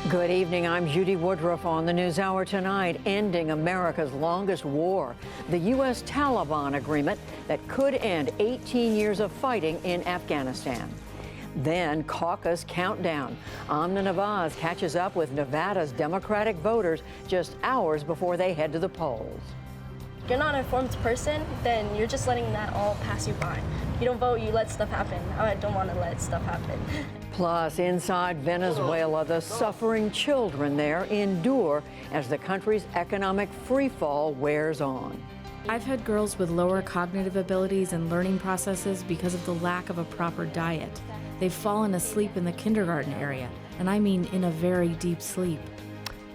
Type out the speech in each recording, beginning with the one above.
Good evening. I'm Judy Woodruff on the NewsHour tonight. Ending America's longest war, the U.S. Taliban agreement that could end 18 years of fighting in Afghanistan. Then caucus countdown. Amna Nawaz catches up with Nevada's Democratic voters just hours before they head to the polls. If you're not an informed person, then you're just letting that all pass you by. You don't vote, you let stuff happen. I don't want to let stuff happen. Plus, inside Venezuela, the suffering children there endure as the country's economic freefall wears on. I've had girls with lower cognitive abilities and learning processes because of the lack of a proper diet. They've fallen asleep in the kindergarten area, and I mean in a very deep sleep.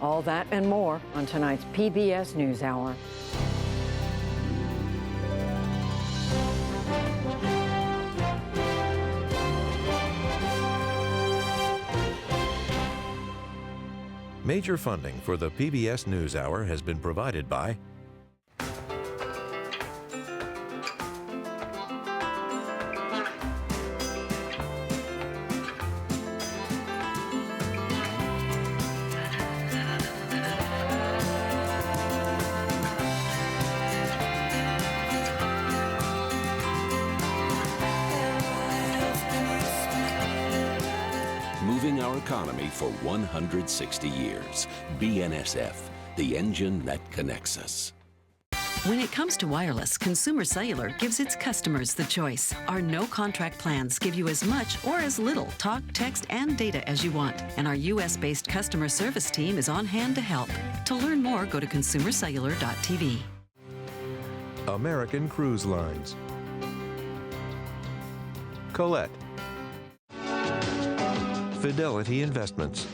All that and more on tonight's PBS NewsHour. Major funding for the PBS NewsHour has been provided by moving our economy for 160 years. BNSF, the engine that connects us. When it comes to wireless, Consumer Cellular gives its customers the choice. Our no-contract plans give you as much or as little talk, text, and data as you want. And our U.S.-based customer service team is on hand to help. To learn more, go to consumercellular.tv. American Cruise Lines, Colette, Fidelity Investments,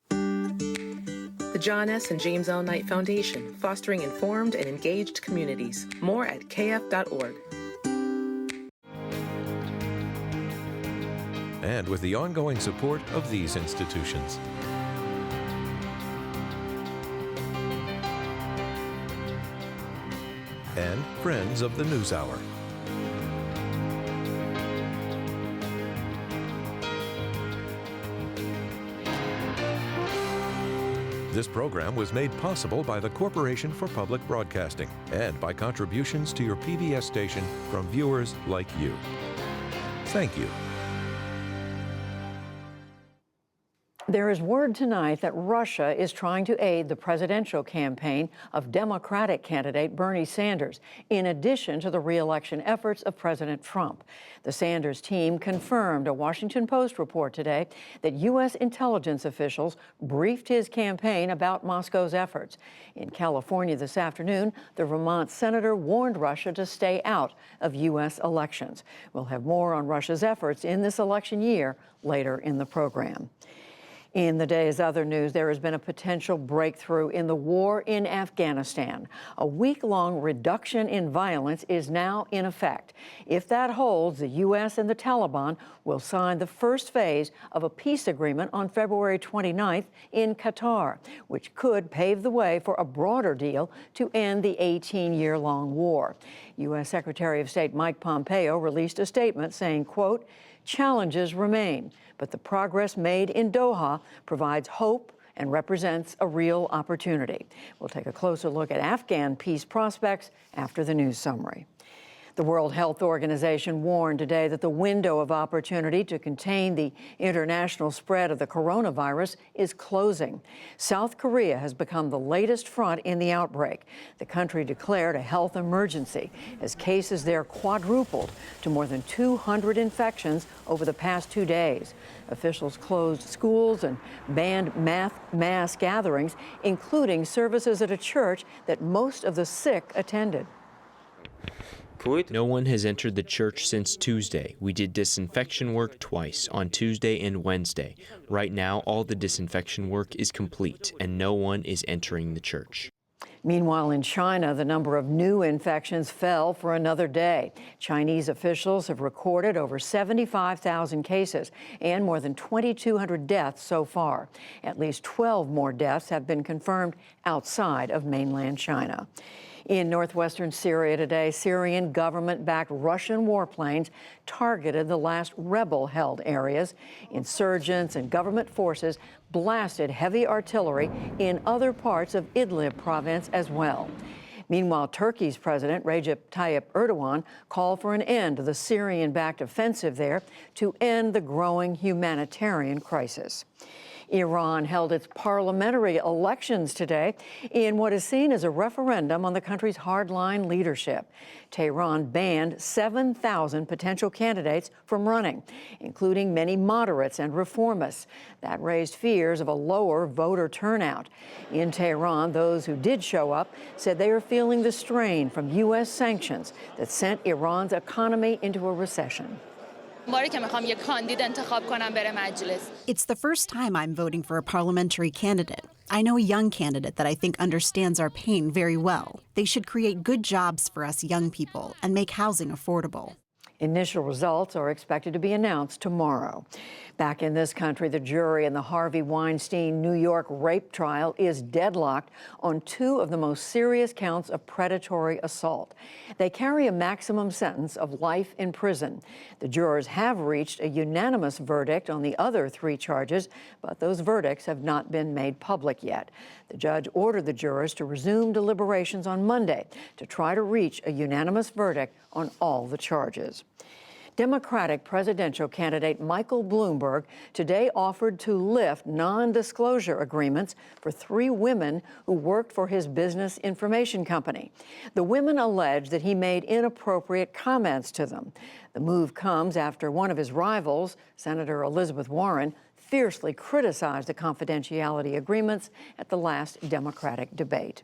the John S. and James L. Knight Foundation, fostering informed and engaged communities. More at kf.org. and with the ongoing support of these institutions. And friends of the NewsHour. This program was made possible by the Corporation for Public Broadcasting and by contributions to your PBS station from viewers like you. Thank you. There is word tonight that Russia is trying to aid the presidential campaign of Democratic candidate Bernie Sanders, in addition to the re-election efforts of President Trump. The Sanders team confirmed a Washington Post report today that U.S. intelligence officials briefed his campaign about Moscow's efforts. In California this afternoon, the Vermont senator warned Russia to stay out of U.S. elections. We'll have more on Russia's efforts in this election year later in the program. In the day's other news, there has been a potential breakthrough in the war in Afghanistan. A week-long reduction in violence is now in effect. If that holds, the U.S. and the Taliban will sign the first phase of a peace agreement on February 29th in Qatar, which could pave the way for a broader deal to end the 18-year-long war. U.S. Secretary of State Mike Pompeo released a statement saying, quote, "Challenges remain, but the progress made in Doha provides hope and represents a real opportunity." We'll take a closer look at Afghan peace prospects after the news summary. The World Health Organization warned today that the window of opportunity to contain the international spread of the coronavirus is closing. South Korea has become the latest front in the outbreak. The country declared a health emergency as cases there quadrupled to more than 200 infections over the past 2 days. Officials closed schools and banned mass gatherings, including services at a church that most of the sick attended. No one has entered the church since Tuesday. We did disinfection work twice, on Tuesday and Wednesday. Right now, all the disinfection work is complete, and no one is entering the church. Meanwhile, in China, the number of new infections fell for another day. Chinese officials have recorded over 75,000 cases and more than 2,200 deaths so far. At least 12 more deaths have been confirmed outside of mainland China. In northwestern Syria today, Syrian government-backed Russian warplanes targeted the last rebel-held areas. Insurgents and government forces blasted heavy artillery in other parts of Idlib province as well. Meanwhile, Turkey's President Recep Tayyip Erdogan called for an end to the Syrian-backed offensive there to end the growing humanitarian crisis. Iran held its parliamentary elections today in what is seen as a referendum on the country's hardline leadership. Tehran banned 7,000 potential candidates from running, including many moderates and reformists. That raised fears of a lower voter turnout. In Tehran, those who did show up said they are feeling the strain from U.S. sanctions that sent Iran's economy into a recession. It's the first time I'm voting for a parliamentary candidate. I know a young candidate that I think understands our pain very well. They should create good jobs for us young people and make housing affordable. Initial results are expected to be announced tomorrow. Back in this country, the jury in the Harvey Weinstein New York rape trial is deadlocked on two of the most serious counts of predatory assault. They carry a maximum sentence of life in prison. The jurors have reached a unanimous verdict on the other three charges, but those verdicts have not been made public yet. The judge ordered the jurors to resume deliberations on Monday to try to reach a unanimous verdict on all the charges. Democratic presidential candidate Michael Bloomberg today offered to lift non-disclosure agreements for three women who worked for his business information company. The women allege that he made inappropriate comments to them. The move comes after one of his rivals, Senator Elizabeth Warren, fiercely criticized the confidentiality agreements at the last Democratic debate.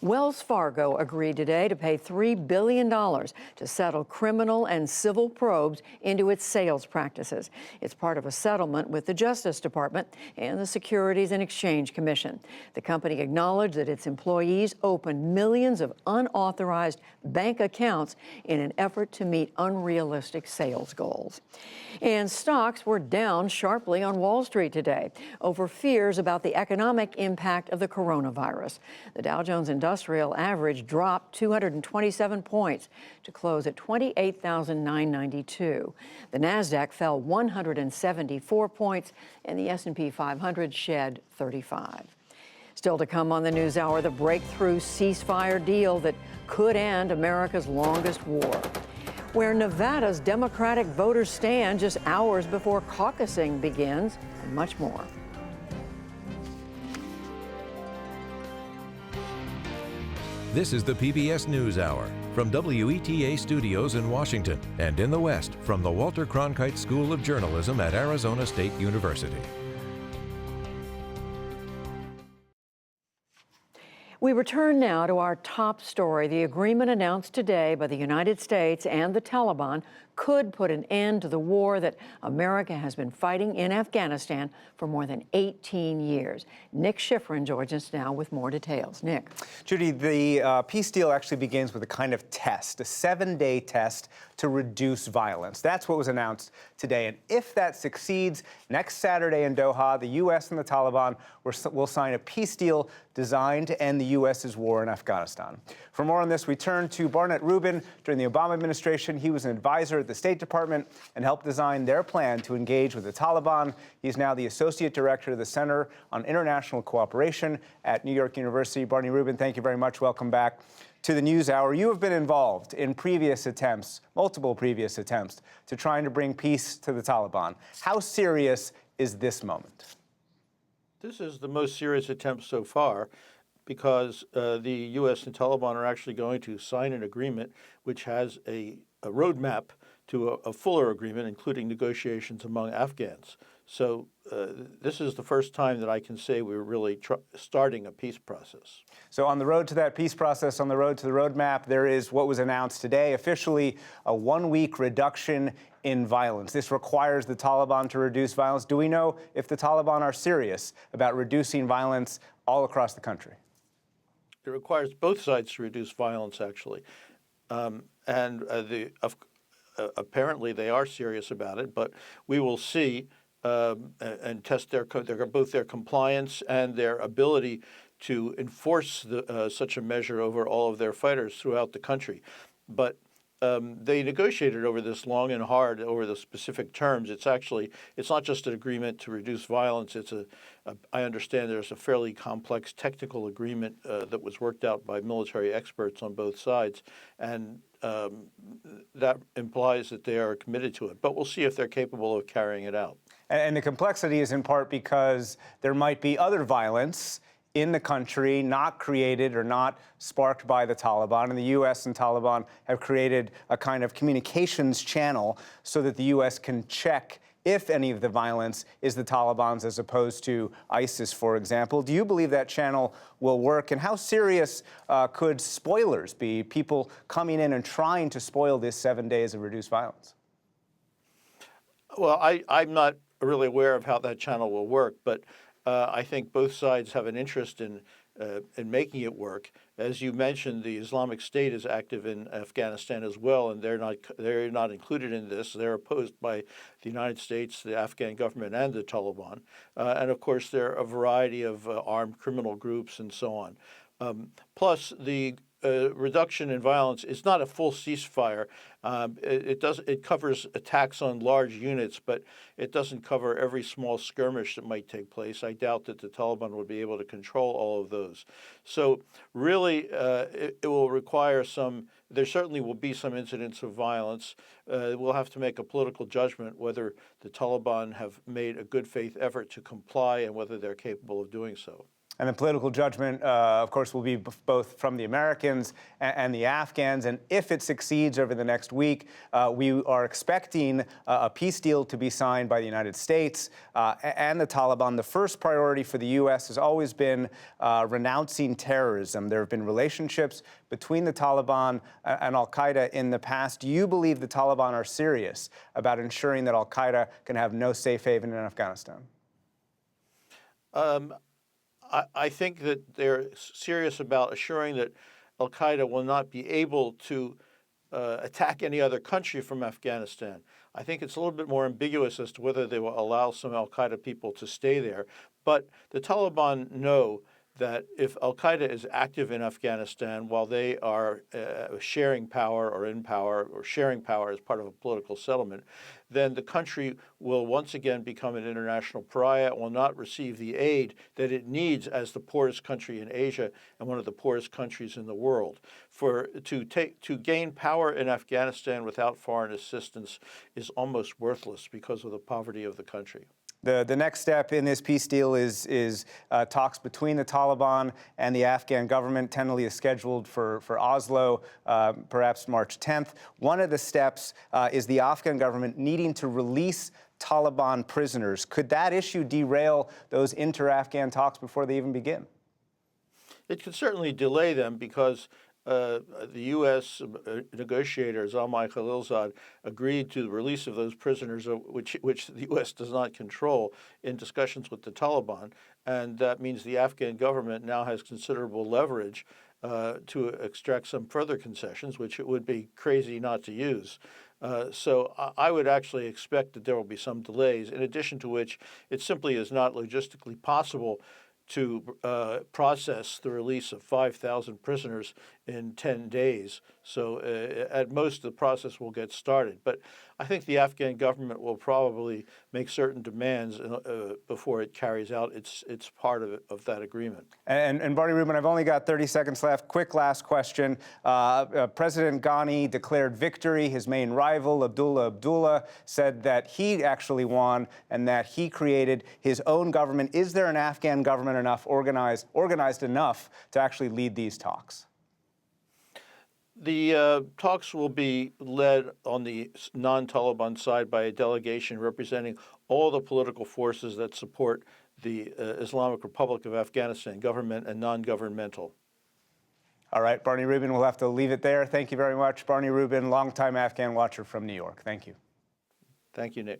Wells Fargo agreed today to pay $3 billion to settle criminal and civil probes into its sales practices. It's part of a settlement with the Justice Department and the Securities and Exchange Commission. The company acknowledged that its employees opened millions of unauthorized bank accounts in an effort to meet unrealistic sales goals. And stocks were down sharply on Wall Street today over fears about the economic impact of the coronavirus. The Dow Jones Industrial Average dropped 227 points to close at 28,992. The Nasdaq fell 174 points, and the S&P 500 shed 35. Still to come on the NewsHour, the breakthrough ceasefire deal that could end America's longest war. Where Nevada's Democratic voters stand just hours before caucusing begins, and much more. This is the PBS NewsHour from WETA Studios in Washington and in the West from the Walter Cronkite School of Journalism at Arizona State University. We return now to our top story. The agreement announced today by the United States and the Taliban could put an end to the war that America has been fighting in Afghanistan for more than 18 years. Nick Schifrin joins us now with more details. Nick. Judy, the peace deal actually begins with a kind of test, a 7-day test to reduce violence. That's what was announced today. And if that succeeds, next Saturday in Doha, the U.S. and the Taliban will sign a peace deal designed to end the U.S.'s war in Afghanistan. For more on this, we turn to Barnett Rubin. During the Obama administration, he was an advisor at the State Department and helped design their plan to engage with the Taliban. He's now the Associate Director of the Center on International Cooperation at New York University. Barney Rubin, thank you very much. Welcome back to the NewsHour. You have been involved in previous attempts, multiple previous attempts, to trying to bring peace to the Taliban. How serious is this moment? This is the most serious attempt so far because the U.S. and Taliban are actually going to sign an agreement which has a roadmap to a fuller agreement, including negotiations among Afghans. So this is the first time that I can say we're really starting a peace process. So on the road to that peace process, on the road to the roadmap, there is what was announced today, officially a 1-week reduction in violence. This requires the Taliban to reduce violence. Do we know if the Taliban are serious about reducing violence all across the country? It requires both sides to reduce violence, actually. Apparently they are serious about it, but we will see and test both their compliance and their ability to enforce such a measure over all of their fighters throughout the country. But they negotiated over this long and hard over the specific terms. It's not just an agreement to reduce violence. I understand there's a fairly complex technical agreement that was worked out by military experts on both sides, and that implies that they are committed to it. But we'll see if they're capable of carrying it out. And the complexity is in part because there might be other violence in the country not created or not sparked by the Taliban. And the U.S. and Taliban have created a kind of communications channel so that the U.S. can check if any of the violence is the Taliban's as opposed to ISIS, for example. Do you believe that channel will work? And how serious could spoilers be, people coming in and trying to spoil this 7 days of reduced violence? Well, I'm not really aware of how that channel will work, but I think both sides have an interest in making it work. As you mentioned, the Islamic State is active in Afghanistan as well, and they're not included in this. They're opposed by the United States, the Afghan government, and the Taliban. And of course, there are a variety of armed criminal groups and so on. Plus, the reduction in violence is not a full ceasefire. It covers attacks on large units, but it doesn't cover every small skirmish that might take place. I doubt that the Taliban would be able to control all of those. So really, it will require there certainly will be some incidents of violence. We'll have to make a political judgment whether the Taliban have made a good faith effort to comply and whether they're capable of doing so. And the political judgment, of course, will be both from the Americans and the Afghans. And if it succeeds over the next week, we are expecting a peace deal to be signed by the United States and the Taliban. The first priority for the U.S. has always been renouncing terrorism. There have been relationships between the Taliban and al-Qaeda in the past. Do you believe the Taliban are serious about ensuring that al-Qaeda can have no safe haven in Afghanistan? I think that they're serious about assuring that al-Qaeda will not be able to attack any other country from Afghanistan. I think it's a little bit more ambiguous as to whether they will allow some al-Qaeda people to stay there. But the Taliban know that if al-Qaeda is active in Afghanistan while they are sharing power or in power or sharing power as part of a political settlement, then the country will once again become an international pariah and will not receive the aid that it needs as the poorest country in Asia and one of the poorest countries in the world. To gain power in Afghanistan without foreign assistance is almost worthless because of the poverty of the country. The next step in this peace deal is talks between the Taliban and the Afghan government. Tentatively is scheduled for Oslo, perhaps March 10th. One of the steps is the Afghan government needing to release Taliban prisoners. Could that issue derail those inter-Afghan talks before they even begin? It could certainly delay them because the U.S. negotiator, Zalmay Khalilzad, agreed to the release of those prisoners, which the U.S. does not control, in discussions with the Taliban. And that means the Afghan government now has considerable leverage to extract some further concessions, which it would be crazy not to use. So I would actually expect that there will be some delays, in addition to which it simply is not logistically possible to process the release of 5,000 prisoners in 10 days. So at most, the process will get started. But I think the Afghan government will probably make certain demands before it carries out its part of that agreement. And Barney Rubin, I've only got 30 seconds left. Quick last question. President Ghani declared victory. His main rival, Abdullah, said that he actually won and that he created his own government. Is there an Afghan government organized enough to actually lead these talks? The talks will be led on the non-Taliban side by a delegation representing all the political forces that support the Islamic Republic of Afghanistan, government and non-governmental. All right, Barney Rubin, we'll have to leave it there. Thank you very much. Barney Rubin, longtime Afghan watcher from New York. Thank you. Thank you, Nick.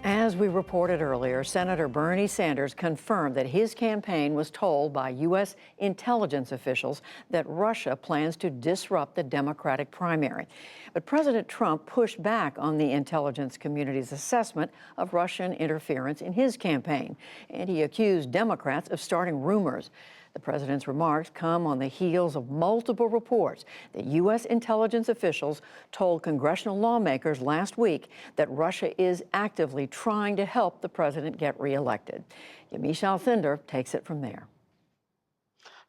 As As we reported earlier, Senator Bernie Sanders confirmed that his campaign was told by U.S. intelligence officials that Russia plans to disrupt the Democratic primary. But President Trump pushed back on the intelligence community's assessment of Russian interference in his campaign, and he accused Democrats of starting rumors. The president's remarks come on the heels of multiple reports that U.S. intelligence officials told congressional lawmakers last week that Russia is actively trying to help the president get reelected. Yamiche Alcindor takes it from there.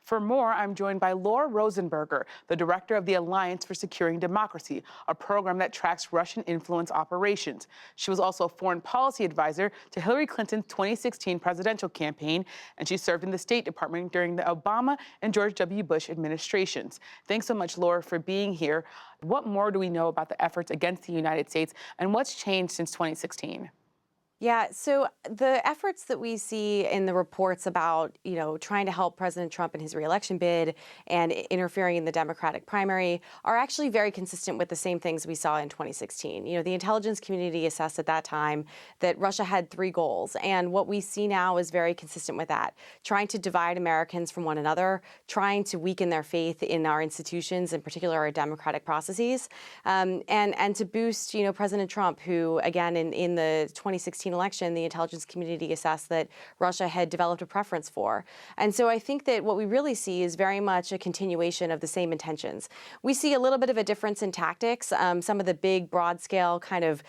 For more, I'm joined by Laura Rosenberger, the director of the Alliance for Securing Democracy, a program that tracks Russian influence operations. She was also a foreign policy advisor to Hillary Clinton's 2016 presidential campaign, and she served in the State Department during the Obama and George W. Bush administrations. Thanks so much, Laura, for being here. What more do we know about the efforts against the United States, and what's changed since 2016? Yeah, so the efforts that we see in the reports about, trying to help President Trump in his reelection bid and interfering in the Democratic primary are actually very consistent with the same things we saw in 2016. The intelligence community assessed at that time that Russia had 3 goals, and what we see now is very consistent with that: trying to divide Americans from one another, trying to weaken their faith in our institutions, in particular our democratic processes, and to boost, President Trump, who, again, in the 2016 election, the intelligence community assessed that Russia had developed a preference for. And so I think that what we really see is very much a continuation of the same intentions. We see a little bit of a difference in tactics. Some of the big, broad-scale kind of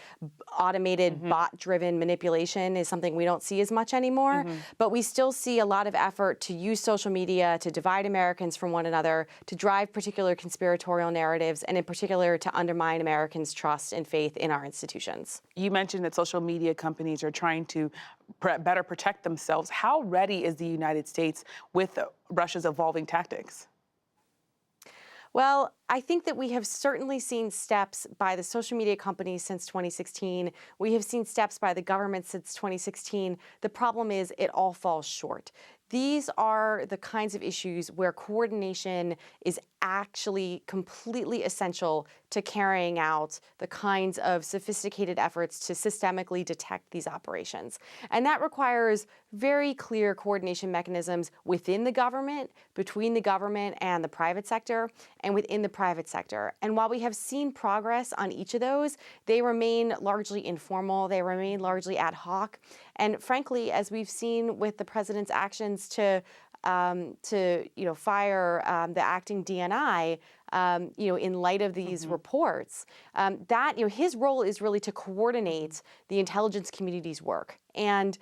automated, bot-driven manipulation is something we don't see as much anymore. But we still see a lot of effort to use social media to divide Americans from one another, to drive particular conspiratorial narratives, and in particular to undermine Americans' trust and faith in our institutions. You mentioned that social media companies are trying to better protect themselves. How ready is the United States with Russia's evolving tactics? Well, I think that we have certainly seen steps by the social media companies since 2016. We have seen steps by the government since 2016. The problem is it all falls short. These are the kinds of issues where coordination is actually completely essential to carrying out the kinds of sophisticated efforts to systemically detect these operations. And that requires very clear coordination mechanisms within the government, between the government and the private sector, and within the private sector. And while we have seen progress on each of those, they remain largely informal, they remain largely ad hoc. And frankly, as we've seen with the president's actions to fire the acting DNI, in light of these reports, that his role is really to coordinate the intelligence community's work. And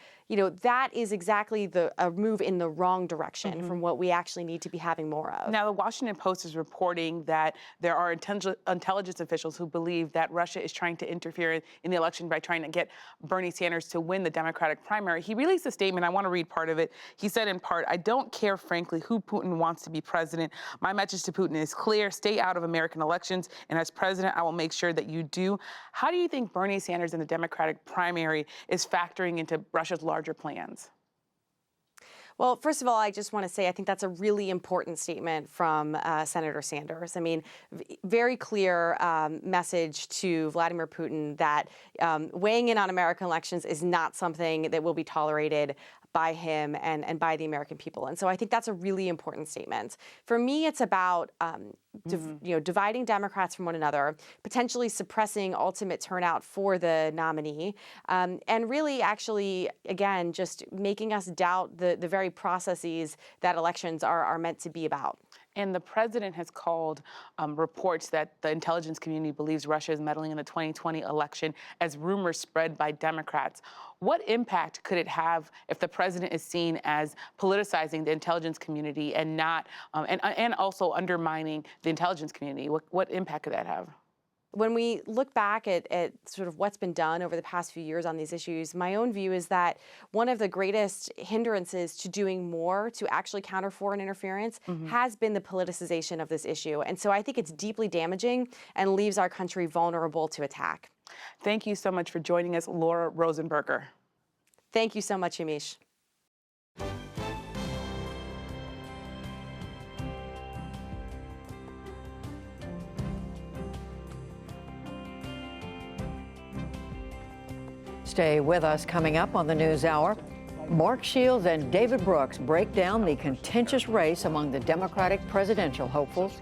that is exactly a move in the wrong direction from what we actually need to be having more of. Now, the Washington Post is reporting that there are intelligence officials who believe that Russia is trying to interfere in the election by trying to get Bernie Sanders to win the Democratic primary. He released a statement. I want to read part of it. He said in part, "I don't care, frankly, who Putin wants to be president. My message to Putin is clear. Stay out of American elections. And as president, I will make sure that you do." How do you think Bernie Sanders in the Democratic primary is factoring into Russia's larger plans? Well, first of all, I just want to say I think that's a really important statement from Senator Sanders. I mean, very clear message to Vladimir Putin that weighing in on American elections is not something that will be tolerated by him and by the American people. And so I think that's a really important statement. For me, it's about dividing Democrats from one another, potentially suppressing ultimate turnout for the nominee, and really actually, again, just making us doubt the very processes that elections are meant to be about. And the president has called reports that the intelligence community believes Russia is meddling in the 2020 election as rumors spread by Democrats. What impact could it have if the president is seen as politicizing the intelligence community and not, and also undermining the intelligence community? What impact could that have? When we look back at sort of what's been done over the past few years on these issues, my own view is that one of the greatest hindrances to doing more to actually counter foreign interference has been the politicization of this issue. And so I think it's deeply damaging and leaves our country vulnerable to attack. Thank you so much for joining us, Laura Rosenberger. Thank you so much, Yamiche. Stay with us. Coming up on the NewsHour, Mark Shields and David Brooks break down the contentious race among the Democratic presidential hopefuls.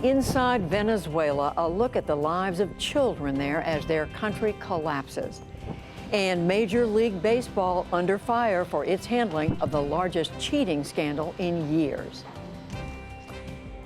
Inside Venezuela, a look at the lives of children there as their country collapses. And Major League Baseball under fire for its handling of the largest cheating scandal in years.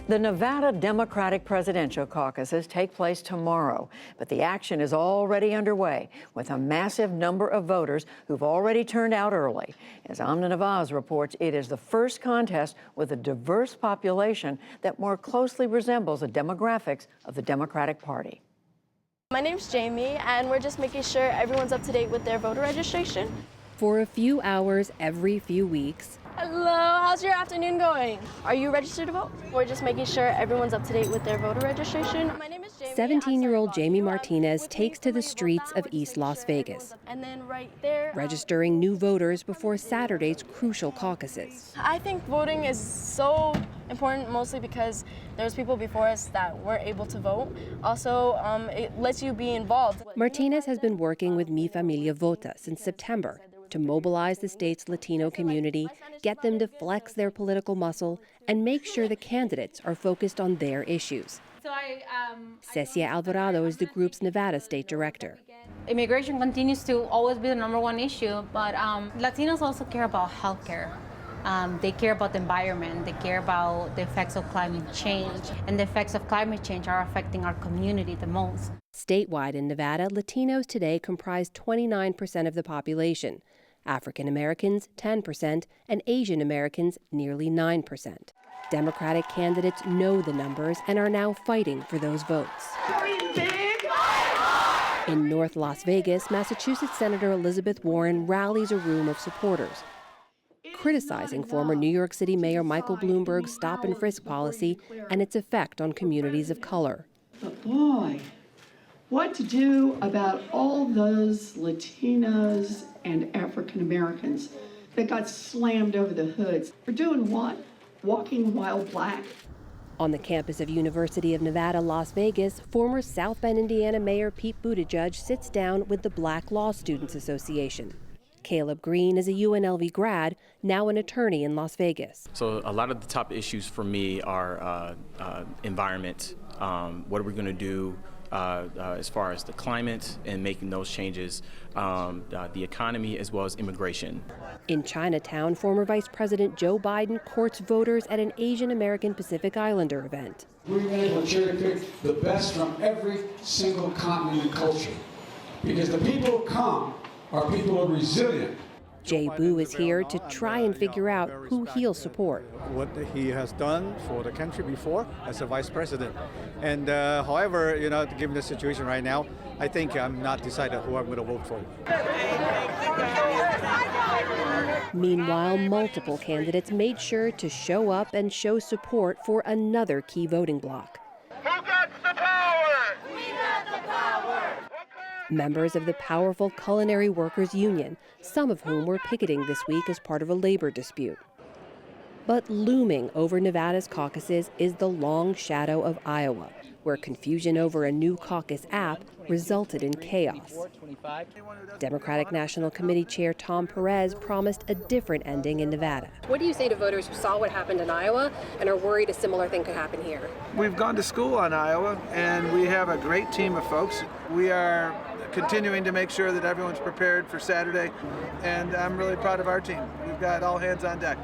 The Nevada Democratic presidential caucuses take place tomorrow, but the action is already underway with a massive number of voters who've already turned out early. As Amna Nawaz reports, it is the first contest with a diverse population that more closely resembles the demographics of the Democratic Party. My name's Jamie, and we're just making sure everyone's up to date with their voter registration. For a few hours every few weeks. Hello, how's your afternoon going? Are you registered to vote? We're just making sure everyone's up to date with their voter registration. My name is Jamie. 17-year-old Jamie Martinez takes to the streets of East Las Vegas, and then right there, registering new voters before Saturday's crucial caucuses. I think voting is so important, mostly because there's people before us that were able to vote. Also, it lets you be involved. Martinez has been working with Mi Familia Vota since September to mobilize the state's Latino community, get them to flex their political muscle, and make sure the candidates are focused on their issues. Cecia Alvarado is the group's Nevada state director. Immigration continues to always be the #1 issue, but Latinos also care about healthcare. They care about the environment, they care about the effects of climate change, and the effects of climate change are affecting our community the most. Statewide in Nevada, Latinos today comprise 29% of the population, African Americans 10%, and Asian Americans nearly 9%. Democratic candidates know the numbers and are now fighting for those votes. In North Las Vegas, Massachusetts Senator Elizabeth Warren rallies a room of supporters, criticizing former New York City Mayor Michael Bloomberg's stop and frisk policy and its effect on communities of color. But boy, what to do about all those Latinos and African Americans that got slammed over the hoods for doing what? Walking while black. On the campus of University of Nevada, Las Vegas, former South Bend, Indiana Mayor Pete Buttigieg sits down with the Black Law Students Association. Caleb Green is a UNLV grad, now an attorney in Las Vegas. So a lot of the top issues for me are environment. What are we going to do as far as the climate and making those changes, the economy, as well as immigration. In Chinatown, former Vice President Joe Biden courts voters at an Asian American Pacific Islander event. We've been able to cherry pick the best from every single continent and culture, because the people who come are people who are resilient. Jay Boo is here to try and figure out who he'll support. What he has done for the country before as a vice president. And however, given the situation right now, I think I'm not decided who I'm going to vote for. Meanwhile, multiple candidates made sure to show up and show support for another key voting bloc. Who got the power? We got the power. Members of the powerful Culinary Workers Union, some of whom were picketing this week as part of a labor dispute. But looming over Nevada's caucuses is the long shadow of Iowa, where confusion over a new caucus app resulted in chaos. Democratic National Committee Chair Tom Perez promised a different ending in Nevada. What do you say to voters who saw what happened in Iowa and are worried a similar thing could happen here? We've gone to school on Iowa, and we have a great team of folks. We are continuing to make sure that everyone's prepared for Saturday, and I'm really proud of our team. We've got all hands on deck.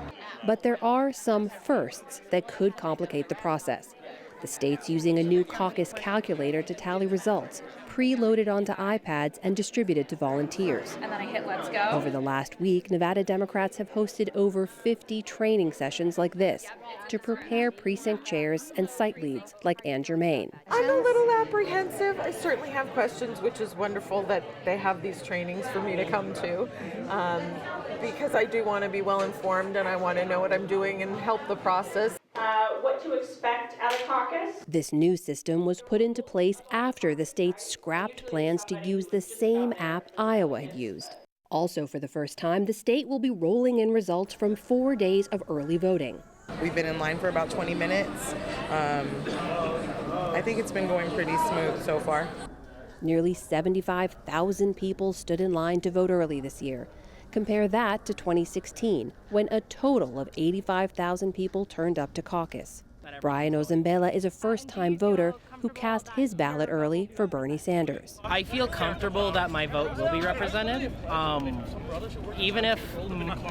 But there are some firsts that could complicate the process. The state's using a new caucus calculator to tally results, preloaded onto iPads and distributed to volunteers. And then I hit let's go. Over the last week, Nevada Democrats have hosted over 50 training sessions like this to prepare precinct chairs and site leads like Ann Germain. I'm a little apprehensive. I certainly have questions, which is wonderful that they have these trainings for me to come to, because I do want to be well informed and I want to know what I'm doing and help the process. What to expect at a caucus? This new system was put into place after the state scrapped plans to use the same app Iowa had used. Also, for the first time, the state will be rolling in results from 4 days of early voting. We've been in line for about 20 minutes. I think it's been going pretty smooth so far. Nearly 75,000 people stood in line to vote early this year. Compare that to 2016, when a total of 85,000 people turned up to caucus. Brian Ozambela is a first-time voter who cast his ballot early for Bernie Sanders. I feel comfortable that my vote will be represented. Even if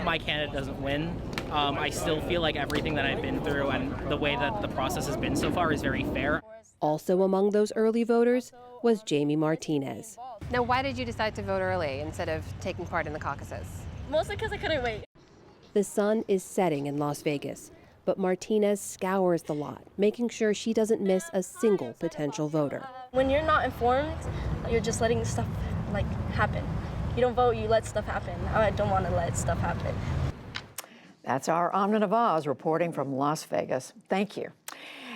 my candidate doesn't win, I still feel like everything that I've been through and the way that the process has been so far is very fair. Also among those early voters was Jamie Martinez. Now, why did you decide to vote early instead of taking part in the caucuses? Mostly because I couldn't wait. The sun is setting in Las Vegas, but Martinez scours the lot, making sure she doesn't miss a single potential voter. When you're not informed, you're just letting stuff happen. You don't vote, you let stuff happen. I don't want to let stuff happen. That's our Amna Nawaz reporting from Las Vegas. Thank you.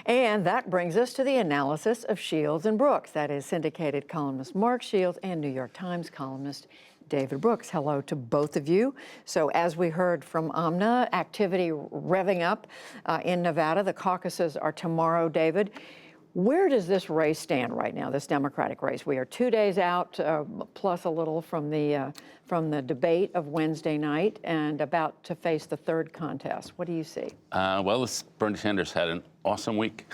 And that brings us to the analysis of Shields and Brooks. That is syndicated columnist Mark Shields and New York Times columnist David Brooks. Hello to both of you. So as we heard from Amna, activity revving up in Nevada. The caucuses are tomorrow, David. Where does this race stand right now, this Democratic race? We are 2 days out, plus a little from the debate of Wednesday night, and about to face the third contest. What do you see? Well, Bernie Sanders had an awesome week.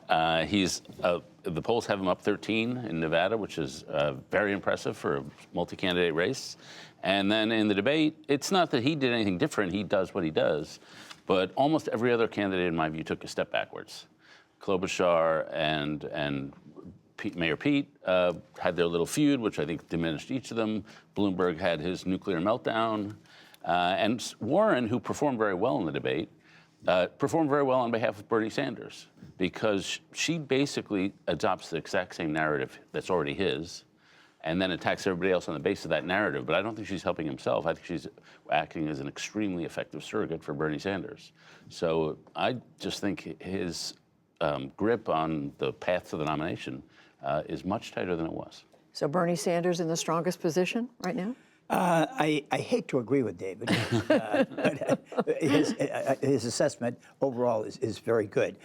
The polls have him up 13 in Nevada, which is very impressive for a multi-candidate race. And then in the debate, it's not that he did anything different. He does what he does. But almost every other candidate, in my view, took a step backwards. Klobuchar and Mayor Pete had their little feud, which I think diminished each of them. Bloomberg had his nuclear meltdown. And Warren, who performed very well in the debate, performed very well on behalf of Bernie Sanders, because she basically adopts the exact same narrative that's already his, and then attacks everybody else on the basis of that narrative. But I don't think she's helping himself. I think she's acting as an extremely effective surrogate for Bernie Sanders. So I just think his grip on the path to the nomination is much tighter than it was. So Bernie Sanders in the strongest position right now? I hate to agree with David, but his assessment overall is very good.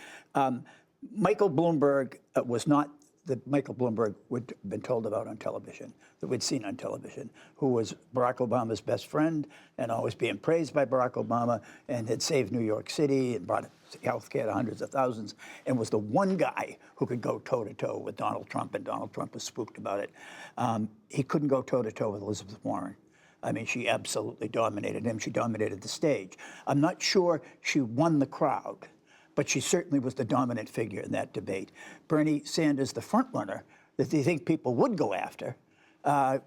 Michael Bloomberg was not the Michael Bloomberg would have been told about on television, that we'd seen on television, who was Barack Obama's best friend and always being praised by Barack Obama, and had saved New York City and brought health care to hundreds of thousands, and was the one guy who could go toe-to-toe with Donald Trump, and Donald Trump was spooked about it. He couldn't go toe-to-toe with Elizabeth Warren. I mean, she absolutely dominated him. She dominated the stage. I'm not sure she won the crowd, but she certainly was the dominant figure in that debate. Bernie Sanders, the front runner that they think people would go after,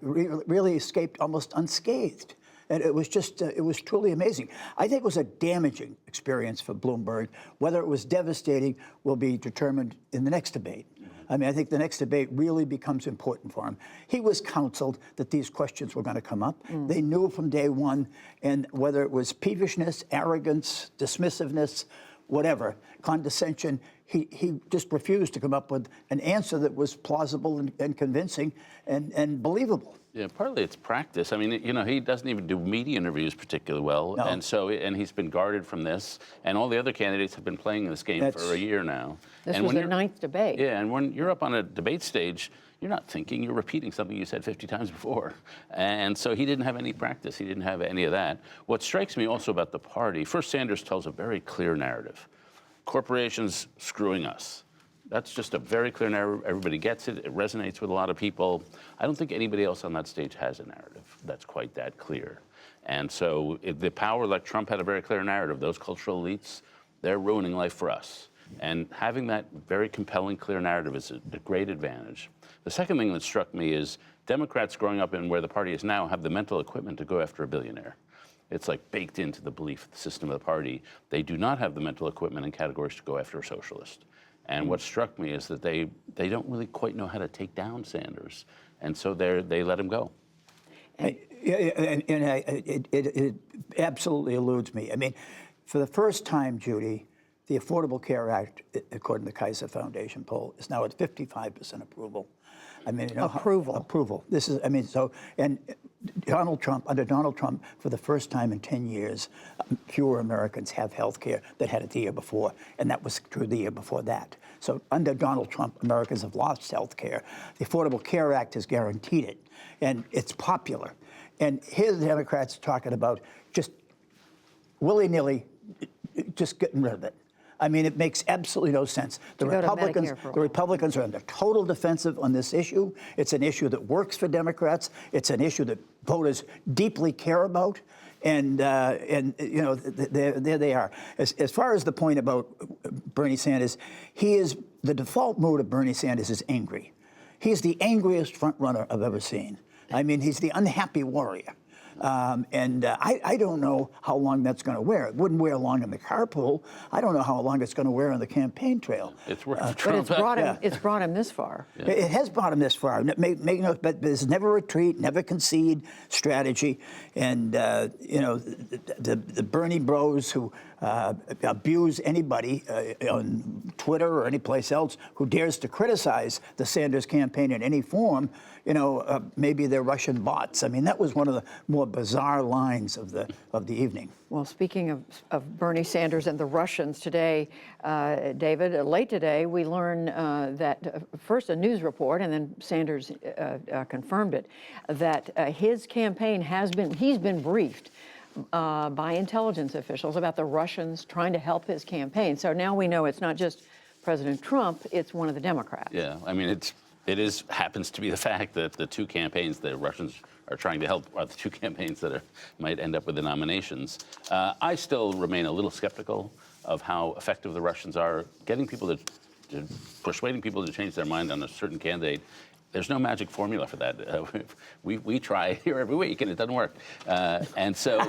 really escaped almost unscathed. And it was just, it was truly amazing. I think it was a damaging experience for Bloomberg. Whether it was devastating will be determined in the next debate. I mean, I think the next debate really becomes important for him. He was counseled that these questions were going to come up. They knew from day one, and whether it was peevishness, arrogance, dismissiveness, whatever, condescension, he just refused to come up with an answer that was plausible and convincing and believable. Yeah, partly it's practice. I mean, you know, he doesn't even do media interviews particularly well, No. and he's been guarded from this. And all the other candidates have been playing this game for a year now. This and was when the ninth debate. Yeah, and when you're up on a debate stage, you're not thinking, you're repeating something you said 50 times before. And so he didn't have any practice. He didn't have any of that. What strikes me also about the party, first, Sanders tells a very clear narrative. Corporations screwing us. That's just a very clear narrative. Everybody gets it. It resonates with a lot of people. I don't think anybody else on that stage has a narrative that's quite that clear. And so the power, like Trump had a very clear narrative, those cultural elites, they're ruining life for us. And having that very compelling, clear narrative is a great advantage. The second thing that struck me is Democrats growing up in where the party is now have the mental equipment to go after a billionaire. It's like baked into the belief system of the party. They do not have the mental equipment and categories to go after a socialist. And what struck me is that they don't really quite know how to take down Sanders. And so they let him go. It absolutely eludes me. I mean, for the first time, Judy, the Affordable Care Act, according to the Kaiser Foundation poll, is now at 55% approval. I mean, Approval. Approval. This is, I mean, so, and Donald Trump, under Donald Trump, for the first time in 10 years, fewer Americans have health care than had it the year before, and that was true the year before that. So under Donald Trump, Americans have lost health care. The Affordable Care Act has guaranteed it, and it's popular. And here the Democrats talking about just willy-nilly just getting rid of it. I mean, it makes absolutely no sense. The Republicans are on the total defensive on this issue. It's an issue that works for Democrats. It's an issue that voters deeply care about. And you know, there they are. As far as the point about Bernie Sanders, the default mood of Bernie Sanders is angry. He's the angriest front runner I've ever seen. I mean, he's the unhappy warrior. I don't know how long that's going to wear. It wouldn't wear long in the carpool. I don't know how long it's going to wear on the campaign trail. It's worth but it's brought him this far. Yeah. It has brought him this far. But there's never retreat, never concede strategy. And, you know, the Bernie bros who abuse anybody on Twitter or any place else who dares to criticize the Sanders campaign in any form, you know, maybe they're Russian bots. I mean, that was one of the more bizarre lines of the evening. Well, speaking of Bernie Sanders and the Russians today, David, late today, we learn that first a news report, and then Sanders confirmed it, that his campaign he's been briefed by intelligence officials about the Russians trying to help his campaign. So now we know it's not just President Trump, it's one of the Democrats. Yeah, I mean, it happens to be the fact that the two campaigns the Russians are trying to help are the two campaigns that might end up with the nominations. I still remain a little skeptical of how effective the Russians are getting people to persuading people to change their mind on a certain candidate. There's no magic formula for that. We try here every week, and it doesn't work. So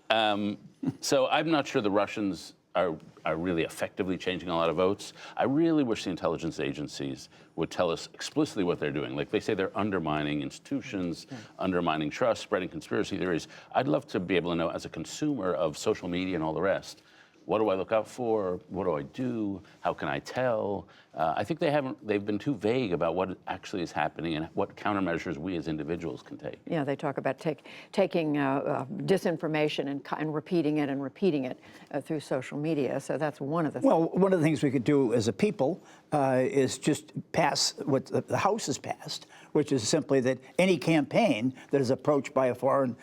I'm not sure the Russians are really effectively changing a lot of votes. I really wish the intelligence agencies would tell us explicitly what they're doing. Like they say they're undermining institutions, undermining trust, spreading conspiracy theories. I'd love to be able to know, as a consumer of social media and all the rest, what do I look out for? What do I do? How can I tell? I think they've been too vague about what actually is happening and what countermeasures we as individuals can take. Yeah, they talk about taking disinformation and repeating it through social media. So that's one of the things. Well, one of the things we could do as a people is just pass what the House has passed, which is simply that any campaign that is approached by a foreign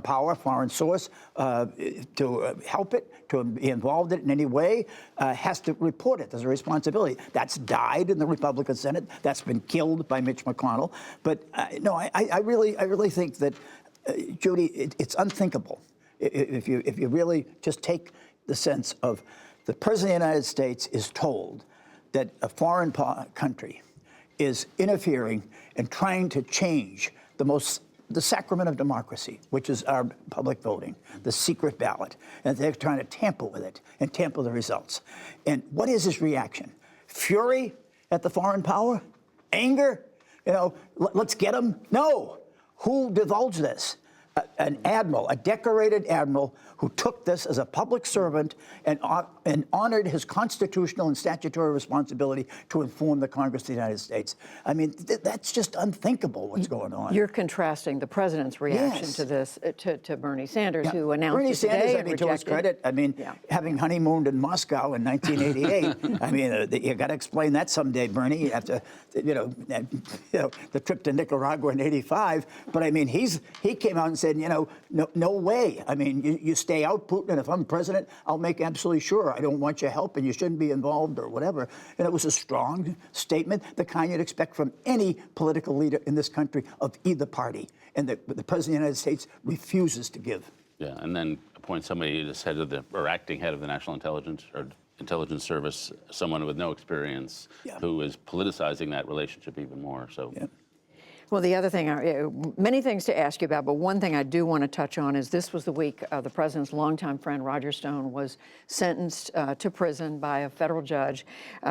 power, foreign source, to help it, to be involved in it in any way, has to report it. There's a responsibility. That's died in the Republican Senate. That's been killed by Mitch McConnell. But no, I really think that, Judy, it's unthinkable if you really just take the sense of the President of the United States is told that a foreign country is interfering and trying to change the sacrament of democracy, which is our public voting, the secret ballot, and they're trying to tamper with it and tamper the results. And what is his reaction? Fury at the foreign power? Anger? You know, let's get him? No. Who divulged this? An admiral, a decorated admiral who took this as a public servant and honored his constitutional and statutory responsibility to inform the Congress of the United States. I mean, that's just unthinkable what's going on. You're contrasting the president's reaction to this to Bernie Sanders, who announced Bernie it today Sanders, and to his credit, having honeymooned in Moscow in 1988, I mean, you got to explain that someday, Bernie, after the trip to Nicaragua in '85. But I mean, he came out and said, no way. I mean, you stay out, Putin, and if I'm president, I'll make absolutely sure I don't want your help and you shouldn't be involved or whatever. And it was a strong statement, the kind you'd expect from any political leader in this country of either party, and the President of the United States refuses to give. Yeah, and then appoint somebody as head of or acting head of the National Intelligence or Intelligence Service, someone with no experience, who is politicizing that relationship even more. So. Yeah. Well, the other thing, many things to ask you about, but one thing I do want to touch on is this was the week the president's longtime friend, Roger Stone, was sentenced to prison by a federal judge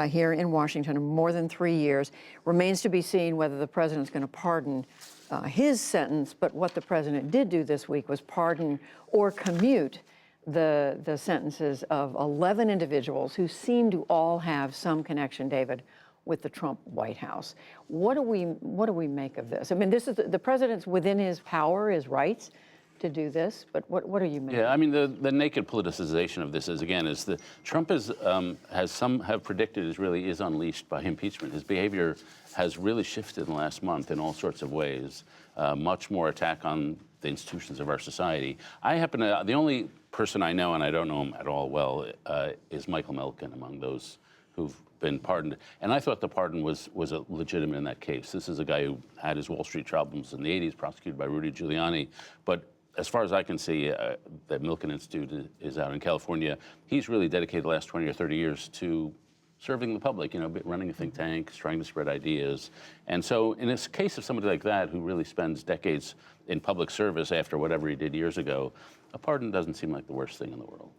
here in Washington, more than 3 years. Remains to be seen whether the president's going to pardon his sentence, but what the president did do this week was pardon or commute the sentences of 11 individuals who seem to all have some connection, David, with the Trump White House. What do we make of this? I mean, this is the president's within his power, his rights to do this, but what are you making? Yeah, I mean, the naked politicization of this is that Trump has some have predicted is unleashed by impeachment. His behavior has really shifted in the last month in all sorts of ways. Much more attack on the institutions of our society. The only person I know, and I don't know him at all well, is Michael Milken, among those who've been pardoned. And I thought the pardon was legitimate in that case. This is a guy who had his Wall Street problems in the 80s, prosecuted by Rudy Giuliani. But as far as I can see, the Milken Institute is out in California. He's really dedicated the last 20 or 30 years to serving the public, running a think tank, trying to spread ideas. And so in this case of somebody like that, who really spends decades in public service after whatever he did years ago, a pardon doesn't seem like the worst thing in the world.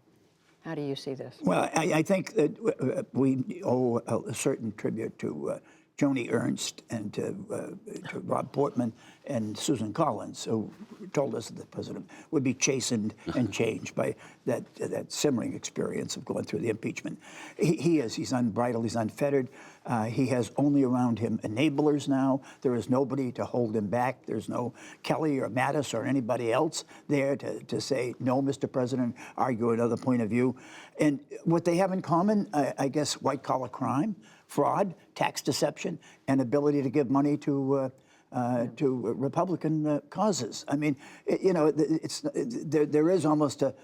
How do you see this? Well, I think that we owe a certain tribute to Joni Ernst and to Rob Portman and Susan Collins, who told us that the president would be chastened and changed by that simmering experience of going through the impeachment. He's unbridled, he's unfettered. He has only around him enablers now. There is nobody to hold him back. There's no Kelly or Mattis or anybody else there to say, no, Mr. President, argue another point of view. And what they have in common, I guess, white-collar crime, fraud, tax deception, and ability to give money to Republican causes. I mean, there is almost a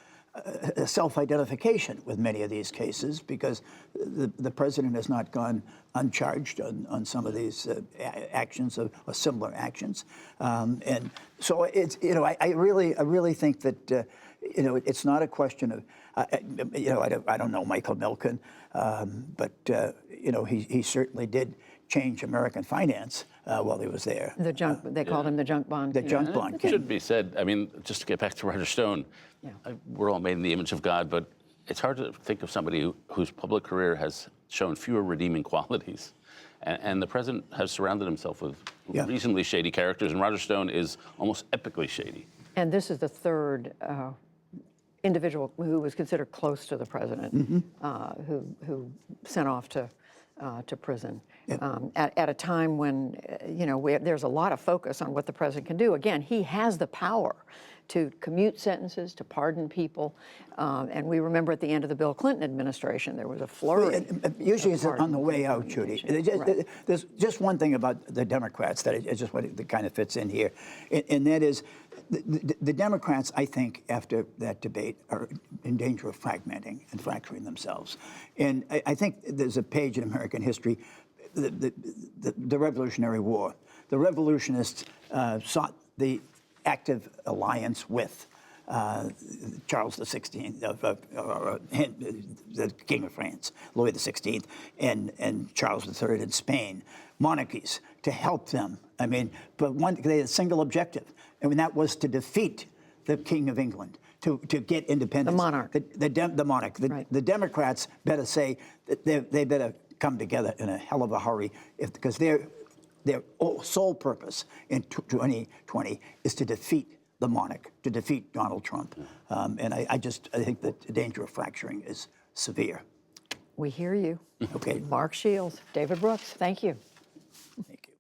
self-identification with many of these cases because the president has not gone uncharged on some of these actions or similar actions, and so it's I really think that it's not a question of I don't know Michael Milken, but he certainly did change American finance while he was there. They called him the junk bond. The junk bond. It should be said. I mean, just to get back to Roger Stone, we're all made in the image of God, but it's hard to think of somebody whose public career has shown fewer redeeming qualities. And the president has surrounded himself with reasonably shady characters, and Roger Stone is almost epically shady. And this is the third individual who was considered close to the president, who sent off to prison at a time when there's a lot of focus on what the president can do. Again, he has the power to commute sentences, to pardon people, and we remember at the end of the Bill Clinton administration there was a flurry. Usually it's on the way out, Judy. There's just one thing about the Democrats that kind of fits in here, and that is the Democrats, I think, after that debate, are in danger of fragmenting and fracturing themselves. And I think there's a page in American history, the Revolutionary War. The revolutionists sought the active alliance with Charles XVI, the King of France, Louis XVI, and Charles III in Spain, monarchies, to help them. I mean, but they had a single objective, and that was to defeat the King of England, to get independence. The monarch. The monarch. The Democrats better say that they better come together in a hell of a hurry, because their sole purpose in 2020 is to defeat the monarch, to defeat Donald Trump. And I think that the danger of fracturing is severe. We hear you. Okay. Mark Shields, David Brooks, thank you. Thank you.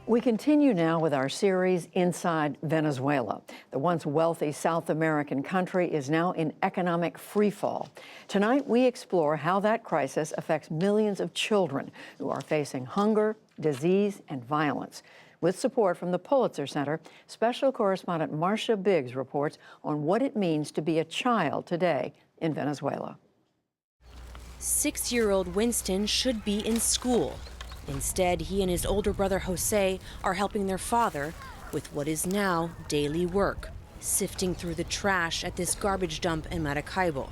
We continue now with our series, Inside Venezuela. The once wealthy South American country is now in economic freefall. Tonight, we explore how that crisis affects millions of children who are facing hunger, disease, and violence. With support from the Pulitzer Center, special correspondent Marcia Biggs reports on what it means to be a child today in Venezuela. 6-year-old Winston should be in school. Instead, he and his older brother Jose are helping their father with what is now daily work, sifting through the trash at this garbage dump in Maracaibo,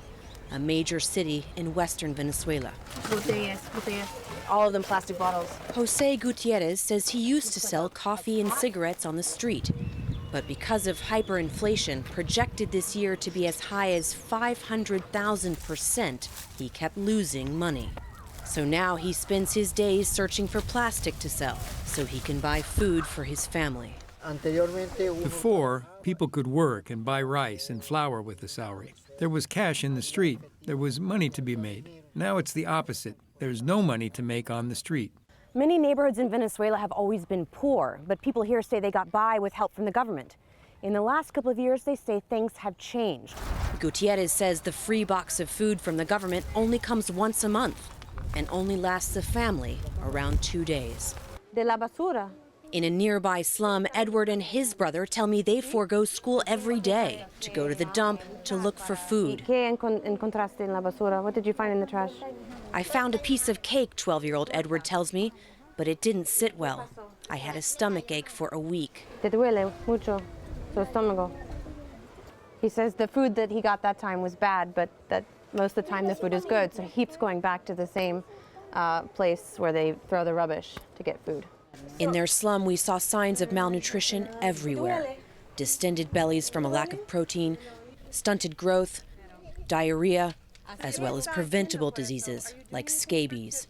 a major city in western Venezuela. All of them plastic bottles. Jose Gutierrez says he used to sell coffee and cigarettes on the street, but because of hyperinflation projected this year to be as high as 500,000%, he kept losing money. So now he spends his days searching for plastic to sell so he can buy food for his family. Before, people could work and buy rice and flour with the salary. There was cash in the street. There was money to be made. Now it's the opposite. There's no money to make on the street. Many neighborhoods in Venezuela have always been poor, but people here say they got by with help from the government. In the last couple of years, they say things have changed. Gutierrez says the free box of food from the government only comes once a month and only lasts the family around 2 days. De la basura. In a nearby slum, Edward and his brother tell me they forego school every day to go to the dump to look for food. ¿Qué encontraste en la basura? What did you find in the trash? I found a piece of cake, 12-year-old Edward tells me, but it didn't sit well. I had a stomachache for a week. Te duele mucho su estómago. He says the food that he got that time was bad, but that most of the time the food is good, so he keeps going back to the same place where they throw the rubbish to get food. In their slum, we saw signs of malnutrition everywhere. Distended bellies from a lack of protein, stunted growth, diarrhea, as well as preventable diseases like scabies.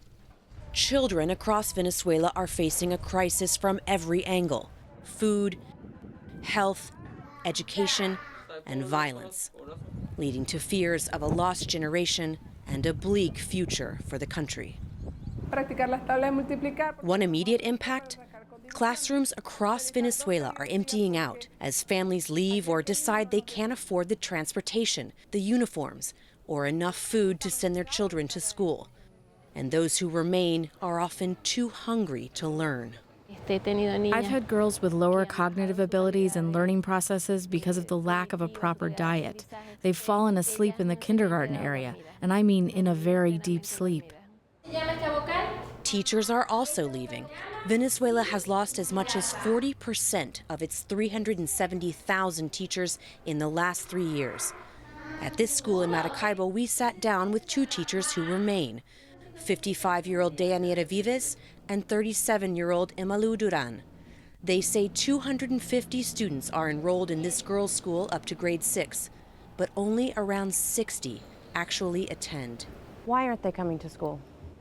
Children across Venezuela are facing a crisis from every angle: food, health, education, and violence, leading to fears of a lost generation and a bleak future for the country. One immediate impact? Classrooms across Venezuela are emptying out as families leave or decide they can't afford the transportation, the uniforms, or enough food to send their children to school. And those who remain are often too hungry to learn. I've had girls with lower cognitive abilities and learning processes because of the lack of a proper diet. They've fallen asleep in the kindergarten area, and I mean in a very deep sleep. Teachers are also leaving. Venezuela has lost as much as 40% of its 370,000 teachers in the last 3 years. At this school in Maracaibo, we sat down with 2 teachers who remain, 55-year-old Deyanira Vives and 37-year-old Emalu Duran. They say 250 students are enrolled in this girls' school up to grade 6, but only around 60 actually attend. Why aren't they coming to school?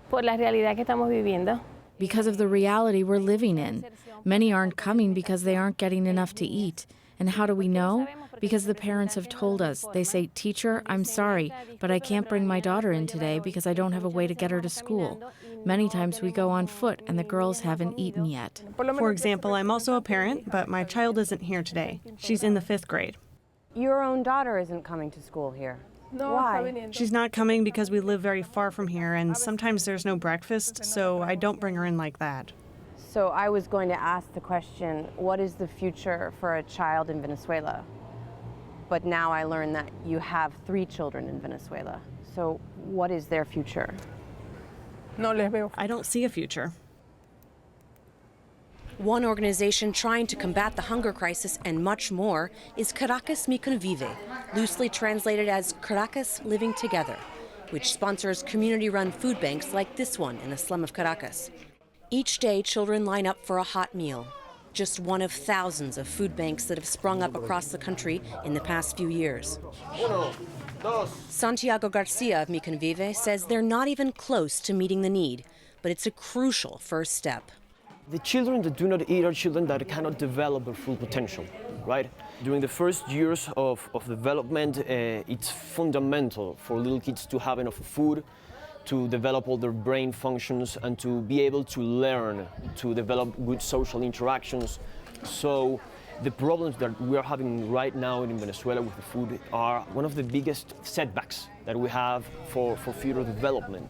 Por la realidad que estamos viviendo. Because of the reality we're living in. Many aren't coming because they aren't getting enough to eat. And how do we know? Because the parents have told us. They say, "Teacher, I'm sorry, but I can't bring my daughter in today because I don't have a way to get her to school." Many times we go on foot and the girls haven't eaten yet. For example, I'm also a parent, but my child isn't here today. She's in the 5th grade. Your own daughter isn't coming to school here. Why? She's not coming because we live very far from here, and sometimes there's no breakfast, so I don't bring her in like that. So I was going to ask the question, what is the future for a child in Venezuela? But now I learned that you have 3 children in Venezuela. So what is their future? I don't see a future. One organization trying to combat the hunger crisis and much more is Caracas Mi Convive, loosely translated as Caracas Living Together, which sponsors community-run food banks like this one in the slum of Caracas. Each day, children line up for a hot meal, just one of thousands of food banks that have sprung up across the country in the past few years. Santiago Garcia of Mi Convive says they're not even close to meeting the need, but it's a crucial first step. The children that do not eat are children that cannot develop their full potential, right? During the first years of development, it's fundamental for little kids to have enough food, to develop all their brain functions, and to be able to learn, to develop good social interactions. So the problems that we are having right now in Venezuela with the food are one of the biggest setbacks that we have for future development.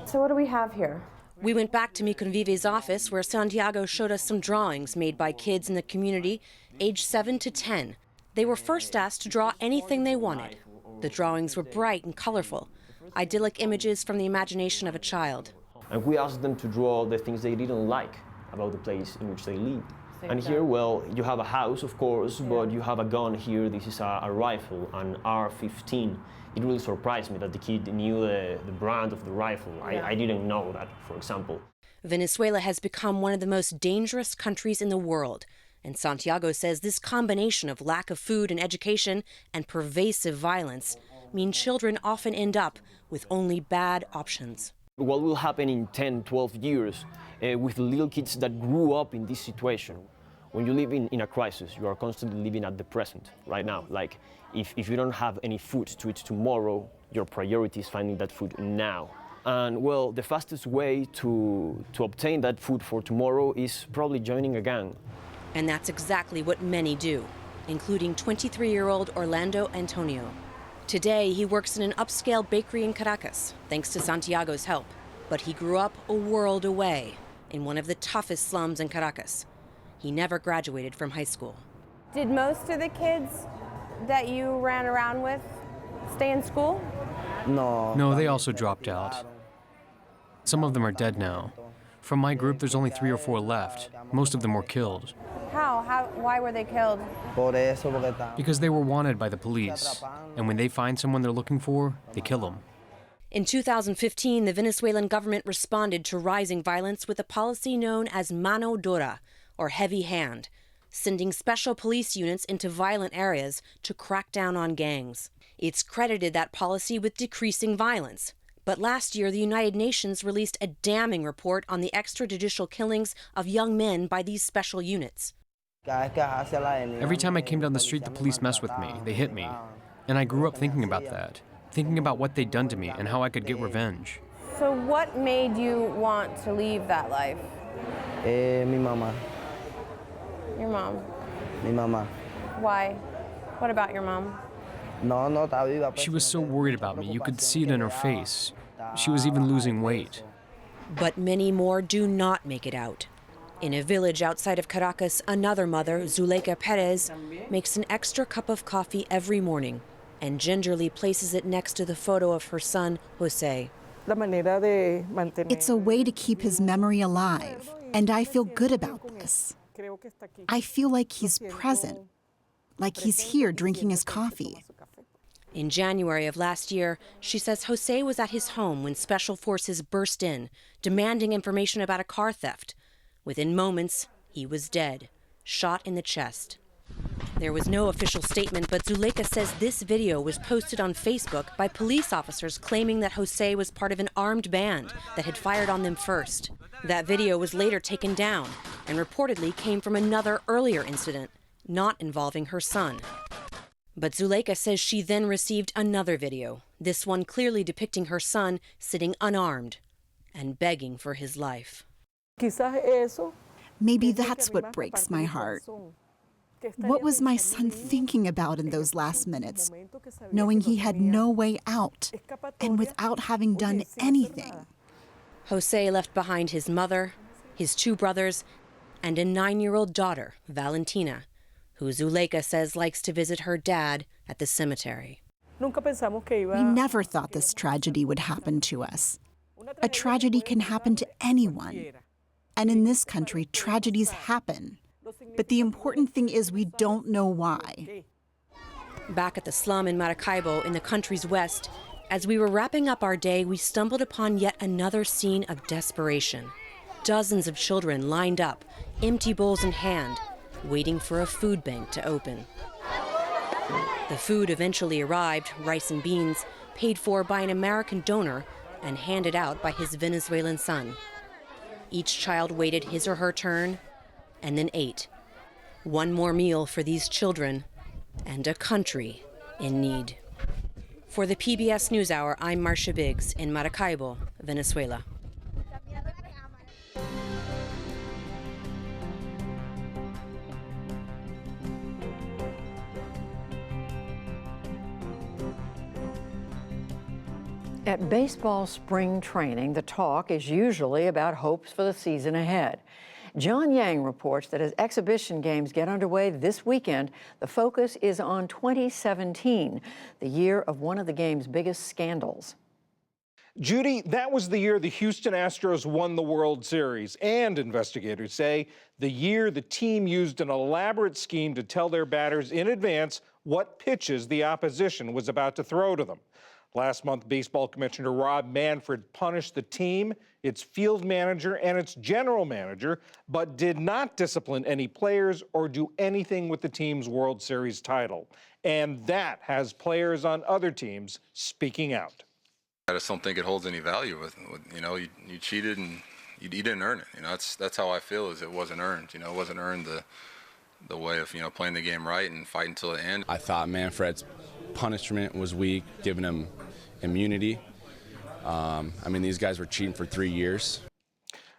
So what do we have here? We went back to Mi Convive's office where Santiago showed us some drawings made by kids in the community aged 7 to 10. They were first asked to draw anything they wanted. The drawings were bright and colorful, idyllic images from the imagination of a child. And we asked them to draw the things they didn't like about the place in which they live. And here, well, you have a house, of course, but you have a gun here. This is a rifle, an R-15. It really surprised me that the kid knew the brand of the rifle. I didn't know that, for example. Venezuela has become one of the most dangerous countries in the world. And Santiago says this combination of lack of food and education and pervasive violence mean children often end up with only bad options. What will happen in 10, 12 years with the little kids that grew up in this situation? When you live in a crisis, you are constantly living at the present, right now. Like, if you don't have any food to eat tomorrow, your priority is finding that food now. And well, the fastest way to obtain that food for tomorrow is probably joining a gang. And that's exactly what many do, including 23-year-old Orlando Antonio. Today, he works in an upscale bakery in Caracas, thanks to Santiago's help. But he grew up a world away, in one of the toughest slums in Caracas. He never graduated from high school. Did most of the kids that you ran around with stay in school? No, they also dropped out. Some of them are dead now. From my group, there's only 3 or 4 left. Most of them were killed. Why were they killed? Because they were wanted by the police. And when they find someone they're looking for, they kill them. In 2015, the Venezuelan government responded to rising violence with a policy known as mano dura, or heavy hand, sending special police units into violent areas to crack down on gangs. It's credited that policy with decreasing violence. But last year, the United Nations released a damning report on the extrajudicial killings of young men by these special units. Every time I came down the street, the police messed with me. They hit me. And I grew up thinking about that, thinking about what they'd done to me and how I could get revenge. So what made you want to leave that life? Mi mamá. Your mom. Mi mamá. Why? What about your mom? She was so worried about me. You could see it in her face. She was even losing weight. But many more do not make it out. In a village outside of Caracas, another mother, Zuleika Perez, makes an extra cup of coffee every morning and gingerly places it next to the photo of her son, Jose. It's a way to keep his memory alive, and I feel good about this. I feel like he's present, like he's here drinking his coffee. In January of last year, she says Jose was at his home when special forces burst in, demanding information about a car theft. Within moments, he was dead, shot in the chest. There was no official statement, but Zuleika says this video was posted on Facebook by police officers claiming that Jose was part of an armed band that had fired on them first. That video was later taken down and reportedly came from another earlier incident, not involving her son. But Zuleika says she then received another video, this one clearly depicting her son sitting unarmed and begging for his life. Maybe that's what breaks my heart. What was my son thinking about in those last minutes, knowing he had no way out and without having done anything? Jose left behind his mother, his 2 brothers, and a 9-year-old daughter, Valentina, who Zuleika says likes to visit her dad at the cemetery. We never thought this tragedy would happen to us. A tragedy can happen to anyone. And in this country, tragedies happen. But the important thing is we don't know why. Back at the slum in Maracaibo in the country's west, as we were wrapping up our day, we stumbled upon yet another scene of desperation. Dozens of children lined up, empty bowls in hand, waiting for a food bank to open. The food eventually arrived, rice and beans, paid for by an American donor and handed out by his Venezuelan son. Each child waited his or her turn and then ate. One more meal for these children and a country in need. For the PBS NewsHour, I'm Marcia Biggs in Maracaibo, Venezuela. At baseball spring training, the talk is usually about hopes for the season ahead. John Yang reports that as exhibition games get underway this weekend, the focus is on 2017, the year of one of the game's biggest scandals. Judy, that was the year the Houston Astros won the World Series, and investigators say the year the team used an elaborate scheme to tell their batters in advance what pitches the opposition was about to throw to them. Last month, Baseball Commissioner Rob Manfred punished the team, its field manager, and its general manager, but did not discipline any players or do anything with the team's World Series title. And that has players on other teams speaking out. I just don't think it holds any value. You know, you cheated and you didn't earn it. You know, that's how I feel. Is it wasn't earned. You know, it wasn't earned the way of, you know, playing the game right and fighting till the end. I thought Manfred's punishment was weak, giving him immunity. I mean, these guys were cheating for 3 years.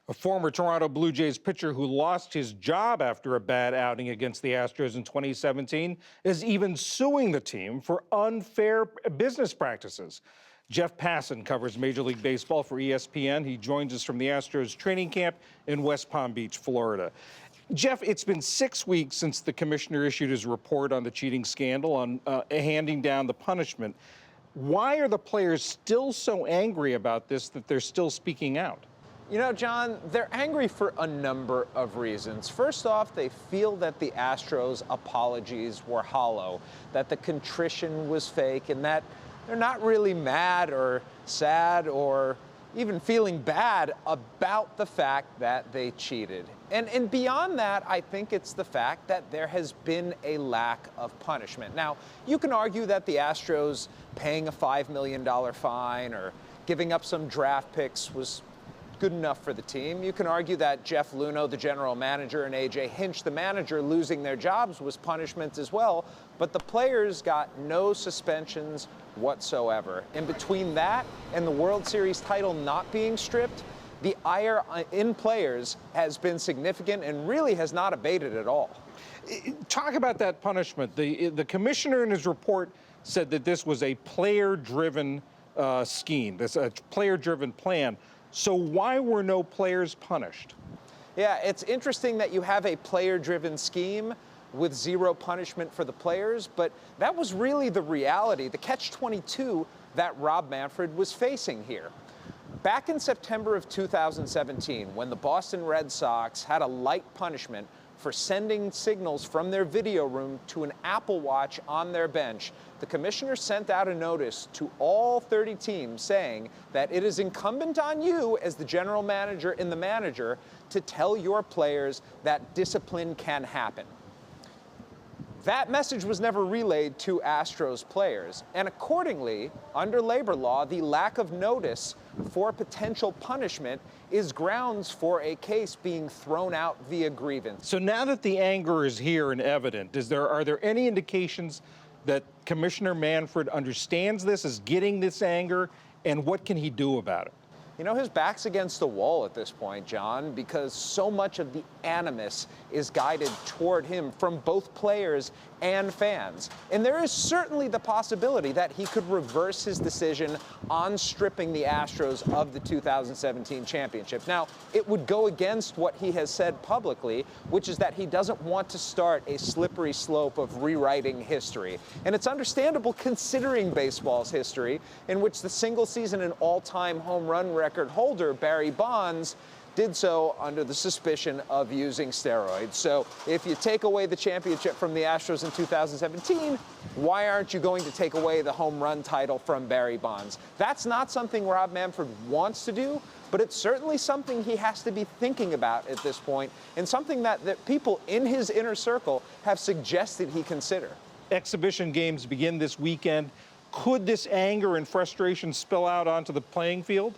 A former Toronto Blue Jays pitcher who lost his job after a bad outing against the Astros in 2017 is even suing the team for unfair business practices. Jeff Passan covers Major League Baseball for ESPN. He joins us from the Astros training camp in West Palm Beach, Florida. Jeff, it's been 6 weeks since the commissioner issued his report on the cheating scandal, on handing down the punishment. Why are the players still so angry about this that they're still speaking out? You know, John, they're angry for a number of reasons. First off, they feel that the Astros' apologies were hollow, that the contrition was fake, and that they're not really mad or sad or even feeling bad about the fact that they cheated. And beyond that, I think it's the fact that there has been a lack of punishment. Now, you can argue that the Astros paying a $5 million fine or giving up some draft picks was good enough for the team. You can argue that Jeff Luhnow, the general manager, and A.J. Hinch, the manager, losing their jobs was punishment as well, but the players got no suspensions whatsoever. And between that and the World Series title not being stripped, the ire in players has been significant and really has not abated at all. Talk about that punishment. The commissioner in his report said that this was a player-driven scheme, this a player-driven plan. So why were no players punished? Yeah, it's interesting that you have a player-driven scheme with zero punishment for the players, but that was really the reality, the catch-22 that Rob Manfred was facing here. Back in September of 2017, when the Boston Red Sox had a light punishment for sending signals from their video room to an Apple Watch on their bench, the commissioner sent out a notice to all 30 teams saying that it is incumbent on you as the general manager and the manager to tell your players that discipline can happen. That message was never relayed to Astros players, and accordingly, under labor law, the lack of notice for potential punishment is grounds for a case being thrown out via grievance. So now that the anger is here and evident, are there any indications that Commissioner Manfred understands this, is getting this anger, and what can he do about it? You know, his back's against the wall at this point, John, because so much of the animus is guided toward him from both players and fans. And there is certainly the possibility that he could reverse his decision on stripping the Astros of the 2017 championship. Now, it would go against what he has said publicly, which is that he doesn't want to start a slippery slope of rewriting history. And it's understandable considering baseball's history, in which the single season and all-time home run record holder, Barry Bonds, did so under the suspicion of using steroids. So if you take away the championship from the Astros in 2017, why aren't you going to take away the home run title from Barry Bonds? That's not something Rob Manfred wants to do, but it's certainly something he has to be thinking about at this point, and something that people in his inner circle have suggested he consider. Exhibition games begin this weekend. Could this anger and frustration spill out onto the playing field?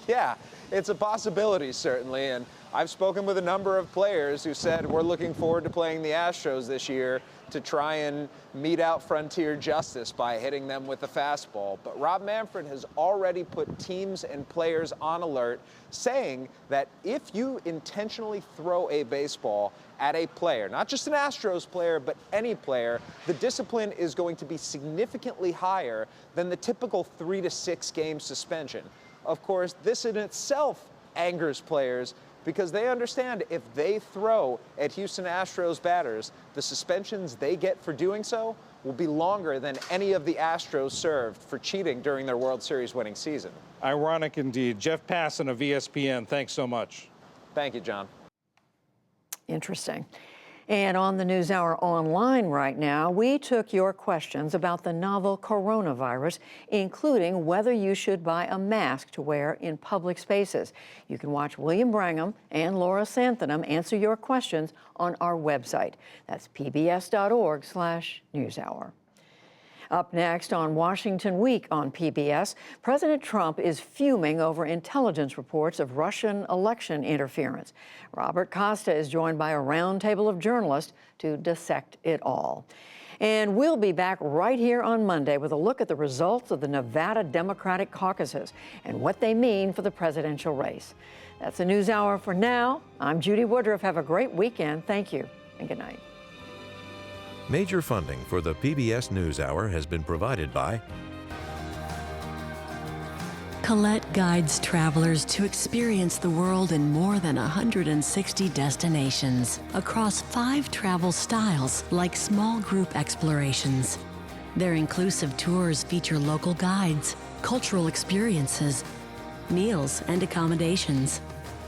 Yeah, it's a possibility, certainly, and I've spoken with a number of players who said we're looking forward to playing the Astros this year to try and mete out frontier justice by hitting them with the fastball. But Rob Manfred has already put teams and players on alert, saying that if you intentionally throw a baseball at a player, not just an Astros player, but any player, the discipline is going to be significantly higher than the typical 3 to 6 game suspension. Of course, this in itself angers players because they understand if they throw at Houston Astros batters, the suspensions they get for doing so will be longer than any of the Astros served for cheating during their World Series winning season. Ironic indeed. Jeff Passan of ESPN, thanks so much. Thank you, John. Interesting. And on the NewsHour online right now, we took your questions about the novel coronavirus, including whether you should buy a mask to wear in public spaces. You can watch William Brangham and Laura Santhanam answer your questions on our website. That's pbs.org/newshour. Up next on Washington Week on PBS, President Trump is fuming over intelligence reports of Russian election interference. Robert Costa is joined by a roundtable of journalists to dissect it all. And we'll be back right here on Monday with a look at the results of the Nevada Democratic caucuses and what they mean for the presidential race. That's the NewsHour for now. I'm Judy Woodruff. Have a great weekend. Thank you and good night. Major funding for the PBS NewsHour has been provided by Colette guides travelers to experience the world in more than 160 destinations across 5 travel styles like small group explorations. Their inclusive tours feature local guides, cultural experiences, meals, and accommodations.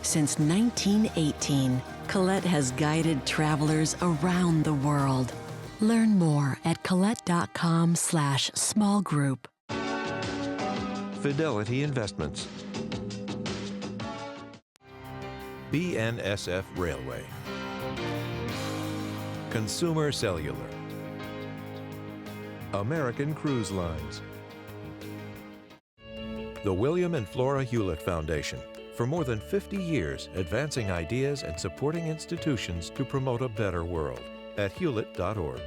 Since 1918, Colette has guided travelers around the world. Learn more at colette.com/smallgroup. Fidelity Investments, BNSF Railway, Consumer Cellular, American Cruise Lines, the William and Flora Hewlett Foundation. For more than 50 years, advancing ideas and supporting institutions to promote a better world. At hewlett.org.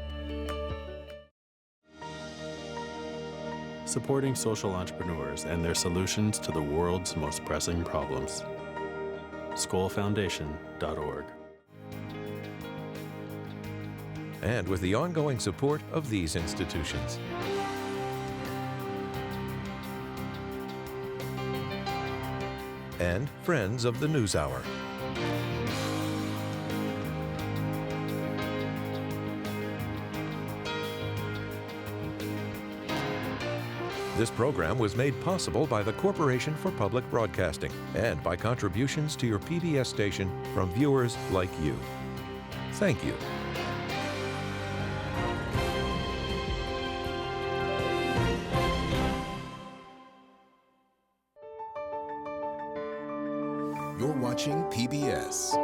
Supporting social entrepreneurs and their solutions to the world's most pressing problems. SkollFoundation.org. And with the ongoing support of these institutions. And friends of the NewsHour. This program was made possible by the Corporation for Public Broadcasting and by contributions to your PBS station from viewers like you. Thank you. You're watching PBS.